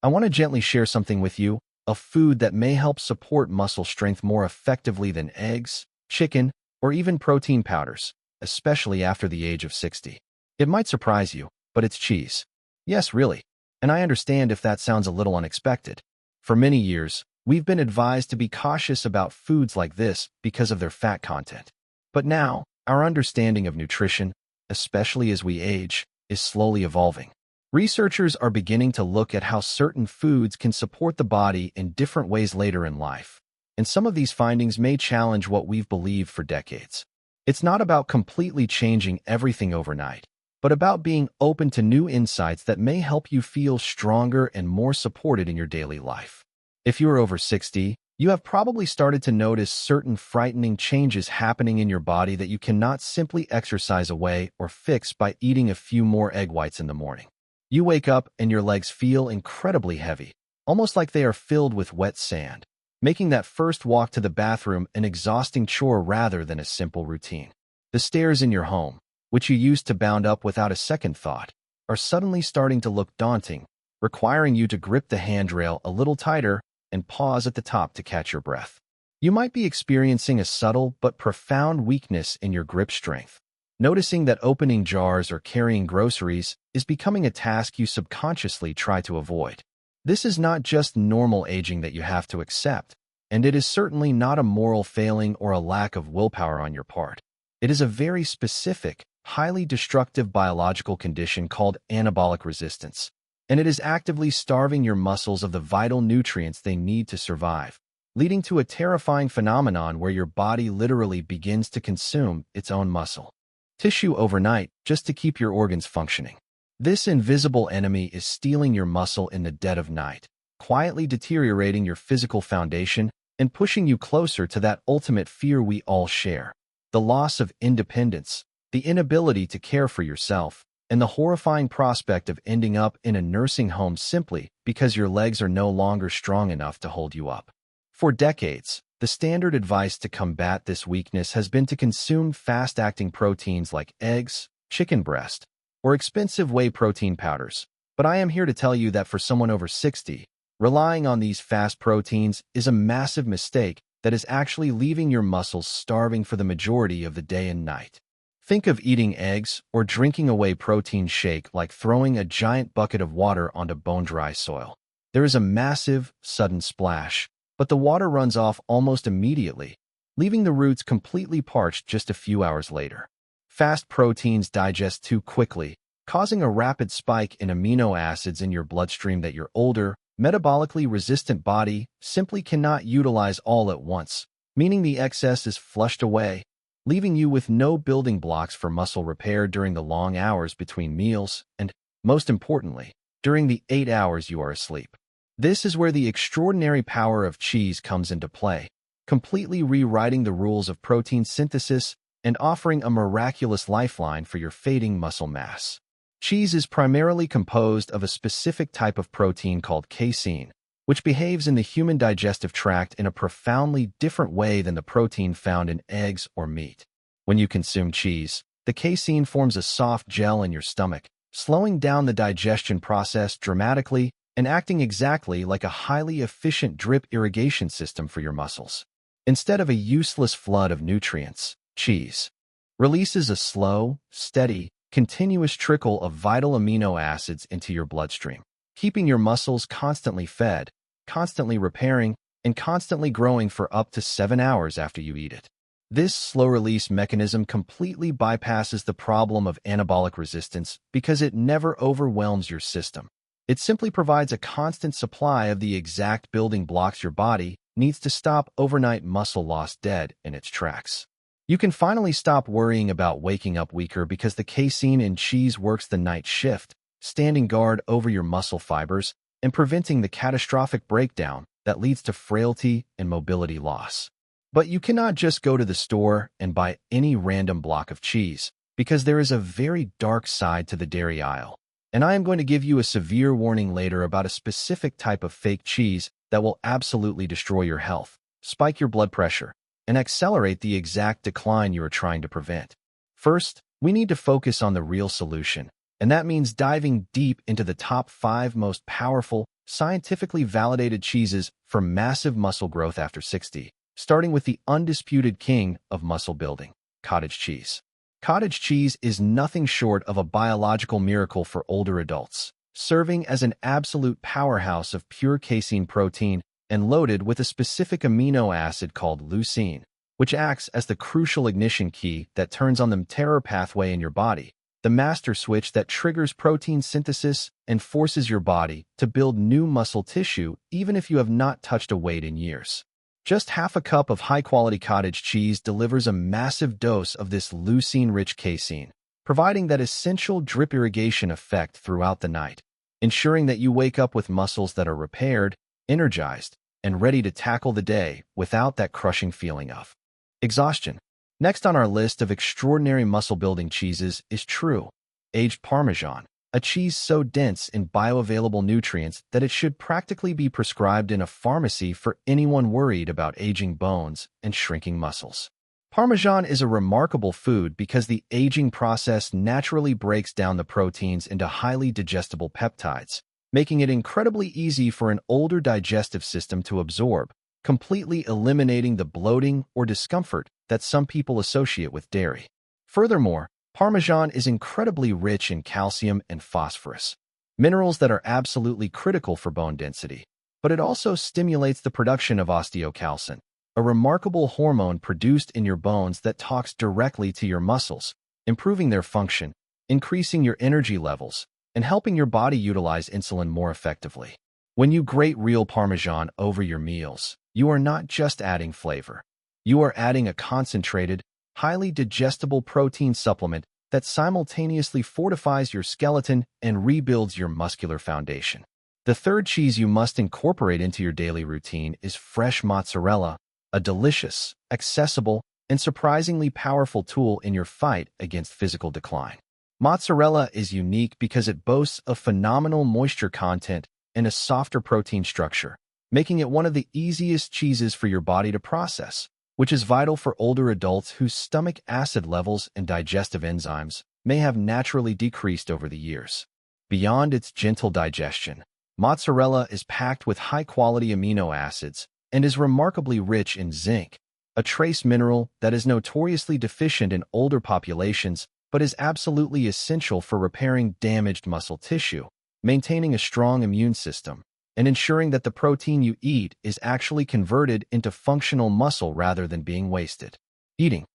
I want to gently share something with you, a food that may help support muscle strength more effectively than eggs, chicken, or even protein powders, especially after the age of 60. It might surprise you, but it's cheese. Yes, really. And I understand if that sounds a little unexpected. For many years, we've been advised to be cautious about foods like this because of their fat content. But now, our understanding of nutrition, especially as we age, is slowly evolving. Researchers are beginning to look at how certain foods can support the body in different ways later in life. And some of these findings may challenge what we've believed for decades. It's not about completely changing everything overnight, but about being open to new insights that may help you feel stronger and more supported in your daily life. If you're over 60, you have probably started to notice certain frightening changes happening in your body that you cannot simply exercise away or fix by eating a few more egg whites in the morning. You wake up and your legs feel incredibly heavy, almost like they are filled with wet sand, making that first walk to the bathroom an exhausting chore rather than a simple routine. The stairs in your home, which you used to bound up without a second thought, are suddenly starting to look daunting, requiring you to grip the handrail a little tighter and pause at the top to catch your breath. You might be experiencing a subtle but profound weakness in your grip strength, noticing that opening jars or carrying groceries is becoming a task you subconsciously try to avoid. This is not just normal aging that you have to accept, and it is certainly not a moral failing or a lack of willpower on your part. It is a very specific, highly destructive biological condition called anabolic resistance, and it is actively starving your muscles of the vital nutrients they need to survive, leading to a terrifying phenomenon where your body literally begins to consume its own muscle tissue overnight just to keep your organs functioning. This invisible enemy is stealing your muscle in the dead of night, quietly deteriorating your physical foundation and pushing you closer to that ultimate fear we all share: the loss of independence, the inability to care for yourself, and the horrifying prospect of ending up in a nursing home simply because your legs are no longer strong enough to hold you up. For decades, the standard advice to combat this weakness has been to consume fast-acting proteins like eggs, chicken breast, or expensive whey protein powders. But I am here to tell you that for someone over 60, relying on these fast proteins is a massive mistake that is actually leaving your muscles starving for the majority of the day and night. Think of eating eggs or drinking a whey protein shake like throwing a giant bucket of water onto bone-dry soil. There is a massive, sudden splash, but the water runs off almost immediately, leaving the roots completely parched just a few hours later. Fast proteins digest too quickly, causing a rapid spike in amino acids in your bloodstream that your older, metabolically resistant body simply cannot utilize all at once, meaning the excess is flushed away, leaving you with no building blocks for muscle repair during the long hours between meals and, most importantly, during the 8 hours you are asleep. This is where the extraordinary power of cheese comes into play, completely rewriting the rules of protein synthesis and offering a miraculous lifeline for your fading muscle mass. Cheese is primarily composed of a specific type of protein called casein, which behaves in the human digestive tract in a profoundly different way than the protein found in eggs or meat. When you consume cheese, the casein forms a soft gel in your stomach, slowing down the digestion process dramatically and acting exactly like a highly efficient drip irrigation system for your muscles. Instead of a useless flood of nutrients, cheese releases a slow, steady, continuous trickle of vital amino acids into your bloodstream, keeping your muscles constantly fed, constantly repairing, and constantly growing for up to 7 hours after you eat it. This slow-release mechanism completely bypasses the problem of anabolic resistance because it never overwhelms your system. It simply provides a constant supply of the exact building blocks your body needs to stop overnight muscle loss dead in its tracks. You can finally stop worrying about waking up weaker because the casein in cheese works the night shift, standing guard over your muscle fibers and preventing the catastrophic breakdown that leads to frailty and mobility loss. But you cannot just go to the store and buy any random block of cheese, because there is a very dark side to the dairy aisle. And I am going to give you a severe warning later about a specific type of fake cheese that will absolutely destroy your health, spike your blood pressure, and accelerate the exact decline you are trying to prevent. First, we need to focus on the real solution, and that means diving deep into the top 5 most powerful, scientifically validated cheeses for massive muscle growth after 60, starting with the undisputed king of muscle building, cottage cheese. Cottage cheese is nothing short of a biological miracle for older adults, serving as an absolute powerhouse of pure casein protein and loaded with a specific amino acid called leucine, which acts as the crucial ignition key that turns on the mTOR pathway in your body, the master switch that triggers protein synthesis and forces your body to build new muscle tissue even if you have not touched a weight in years. Just half a cup of high-quality cottage cheese delivers a massive dose of this leucine-rich casein, providing that essential drip irrigation effect throughout the night, ensuring that you wake up with muscles that are repaired, energized, and ready to tackle the day without that crushing feeling of exhaustion. Next on our list of extraordinary muscle-building cheeses is true aged Parmesan, a cheese so dense in bioavailable nutrients that it should practically be prescribed in a pharmacy for anyone worried about aging bones and shrinking muscles. Parmesan is a remarkable food because the aging process naturally breaks down the proteins into highly digestible peptides, making it incredibly easy for an older digestive system to absorb, completely eliminating the bloating or discomfort that some people associate with dairy. Furthermore, Parmesan is incredibly rich in calcium and phosphorus, minerals that are absolutely critical for bone density, but it also stimulates the production of osteocalcin, a remarkable hormone produced in your bones that talks directly to your muscles, improving their function, increasing your energy levels, and helping your body utilize insulin more effectively. When you grate real Parmesan over your meals, you are not just adding flavor. You are adding a concentrated, highly digestible protein supplement that simultaneously fortifies your skeleton and rebuilds your muscular foundation. The third cheese you must incorporate into your daily routine is fresh mozzarella, a delicious, accessible, and surprisingly powerful tool in your fight against physical decline. Mozzarella is unique because it boasts a phenomenal moisture content and a softer protein structure, making it one of the easiest cheeses for your body to process, which is vital for older adults whose stomach acid levels and digestive enzymes may have naturally decreased over the years. Beyond its gentle digestion, mozzarella is packed with high-quality amino acids and is remarkably rich in zinc, a trace mineral that is notoriously deficient in older populations but is absolutely essential for repairing damaged muscle tissue, maintaining a strong immune system, and ensuring that the protein you eat is actually converted into functional muscle rather than being wasted. Eating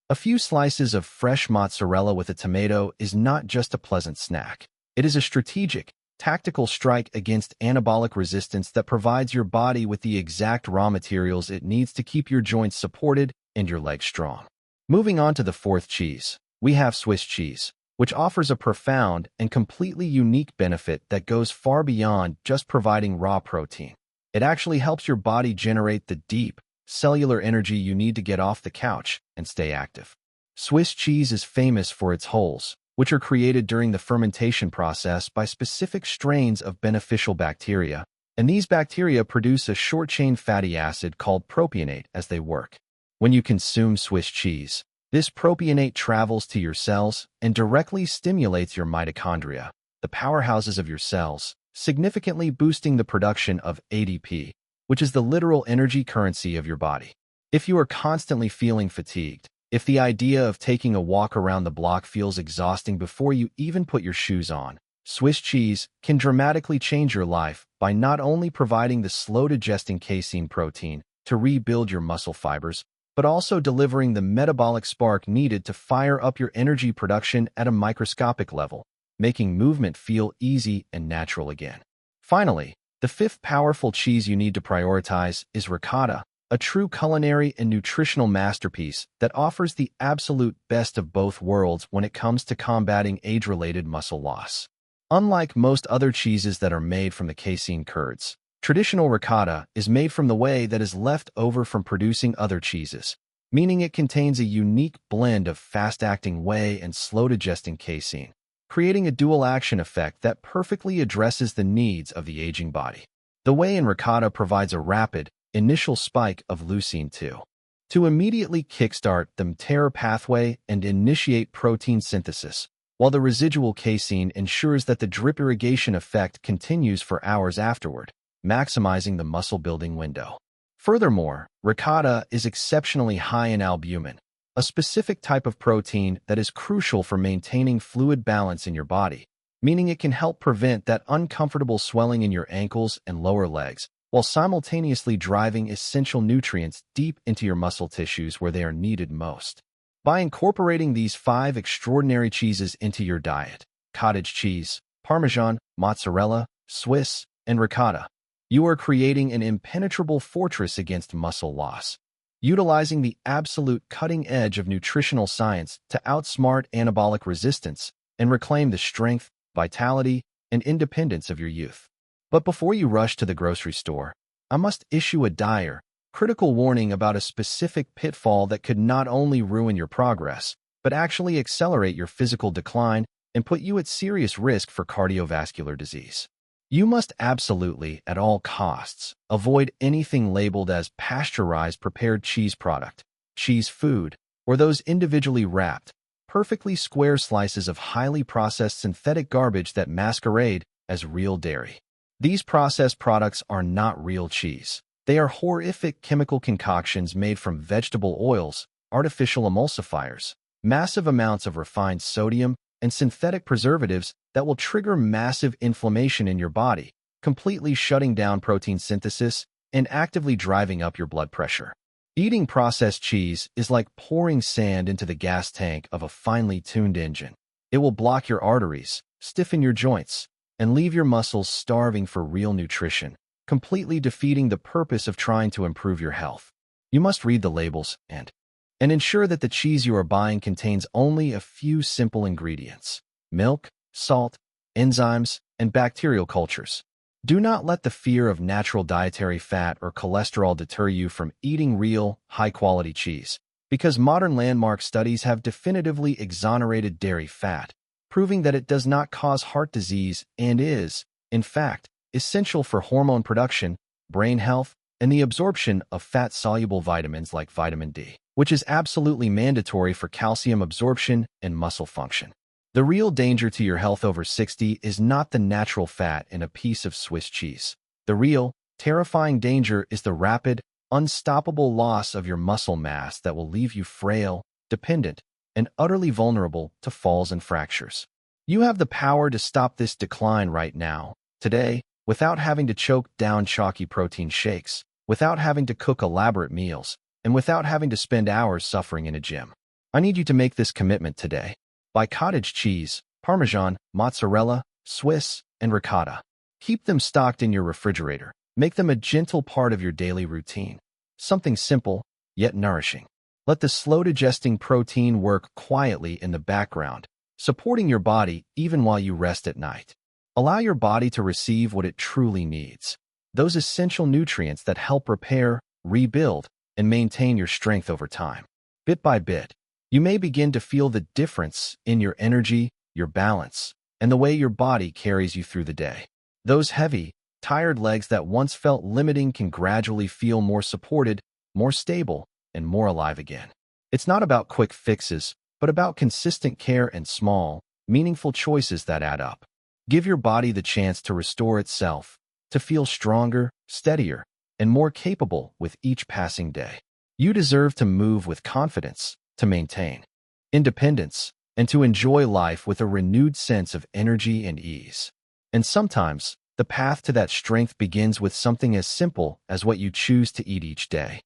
a few slices of fresh mozzarella with a tomato is not just a pleasant snack. It is a strategic, tactical strike against anabolic resistance that provides your body with the exact raw materials it needs to keep your joints supported and your legs strong. Moving on to the fourth cheese, we have Swiss cheese, which offers a profound and completely unique benefit that goes far beyond just providing raw protein. It actually helps your body generate the deep, cellular energy you need to get off the couch and stay active. Swiss cheese is famous for its hulls, which are created during the fermentation process by specific strains of beneficial bacteria, and these bacteria produce a short-chain fatty acid called propionate as they work. When you consume Swiss cheese, this propionate travels to your cells and directly stimulates your mitochondria, the powerhouses of your cells, significantly boosting the production of ADP, which is the literal energy currency of your body. If you are constantly feeling fatigued, if the idea of taking a walk around the block feels exhausting before you even put your shoes on, Swiss cheese can dramatically change your life by not only providing the slow-digesting casein protein to rebuild your muscle fibers, but also delivering the metabolic spark needed to fire up your energy production at a microscopic level, making movement feel easy and natural again. Finally, the fifth powerful cheese you need to prioritize is ricotta, a true culinary and nutritional masterpiece that offers the absolute best of both worlds when it comes to combating age-related muscle loss. Unlike most other cheeses that are made from the casein curds, traditional ricotta is made from the whey that is left over from producing other cheeses, meaning it contains a unique blend of fast-acting whey and slow-digesting casein, creating a dual-action effect that perfectly addresses the needs of the aging body. The whey in ricotta provides a rapid, initial spike of leucine to immediately kickstart the mTOR pathway and initiate protein synthesis, while the residual casein ensures that the drip irrigation effect continues for hours afterward, maximizing the muscle-building window. Furthermore, ricotta is exceptionally high in albumin, a specific type of protein that is crucial for maintaining fluid balance in your body, meaning it can help prevent that uncomfortable swelling in your ankles and lower legs, while simultaneously driving essential nutrients deep into your muscle tissues where they are needed most. By incorporating these 5 extraordinary cheeses into your diet, cottage cheese, parmesan, mozzarella, Swiss, and ricotta, you are creating an impenetrable fortress against muscle loss, utilizing the absolute cutting edge of nutritional science to outsmart anabolic resistance and reclaim the strength, vitality, and independence of your youth. But before you rush to the grocery store, I must issue a dire, critical warning about a specific pitfall that could not only ruin your progress, but actually accelerate your physical decline and put you at serious risk for cardiovascular disease. You must absolutely, at all costs, avoid anything labeled as pasteurized prepared cheese product, cheese food, or those individually wrapped, perfectly square slices of highly processed synthetic garbage that masquerade as real dairy. These processed products are not real cheese. They are horrific chemical concoctions made from vegetable oils, artificial emulsifiers, massive amounts of refined sodium, and synthetic preservatives that will trigger massive inflammation in your body, completely shutting down protein synthesis and actively driving up your blood pressure. Eating processed cheese is like pouring sand into the gas tank of a finely tuned engine. It will block your arteries, stiffen your joints, and leave your muscles starving for real nutrition, completely defeating the purpose of trying to improve your health. You must read the labels and ensure that the cheese you are buying contains only a few simple ingredients: milk, salt, enzymes, and bacterial cultures. Do not let the fear of natural dietary fat or cholesterol deter you from eating real, high-quality cheese, because modern landmark studies have definitively exonerated dairy fat, proving that it does not cause heart disease and is, in fact, essential for hormone production, brain health, and the absorption of fat-soluble vitamins like vitamin D, which is absolutely mandatory for calcium absorption and muscle function. The real danger to your health over 60 is not the natural fat in a piece of Swiss cheese. The real, terrifying danger is the rapid, unstoppable loss of your muscle mass that will leave you frail, dependent, and utterly vulnerable to falls and fractures. You have the power to stop this decline right now, today, without having to choke down chalky protein shakes, without having to cook elaborate meals, and without having to spend hours suffering in a gym. I need you to make this commitment today. Buy cottage cheese, parmesan, mozzarella, Swiss, and ricotta. Keep them stocked in your refrigerator. Make them a gentle part of your daily routine. Something simple, yet nourishing. Let the slow-digesting protein work quietly in the background, supporting your body even while you rest at night. Allow your body to receive what it truly needs, those essential nutrients that help repair, rebuild, and maintain your strength over time. Bit by bit, you may begin to feel the difference in your energy, your balance, and the way your body carries you through the day. Those heavy, tired legs that once felt limiting can gradually feel more supported, more stable, and more alive again. It's not about quick fixes, but about consistent care and small, meaningful choices that add up. Give your body the chance to restore itself, to feel stronger, steadier, and more capable with each passing day. You deserve to move with confidence, to maintain independence, and to enjoy life with a renewed sense of energy and ease. And sometimes, the path to that strength begins with something as simple as what you choose to eat each day.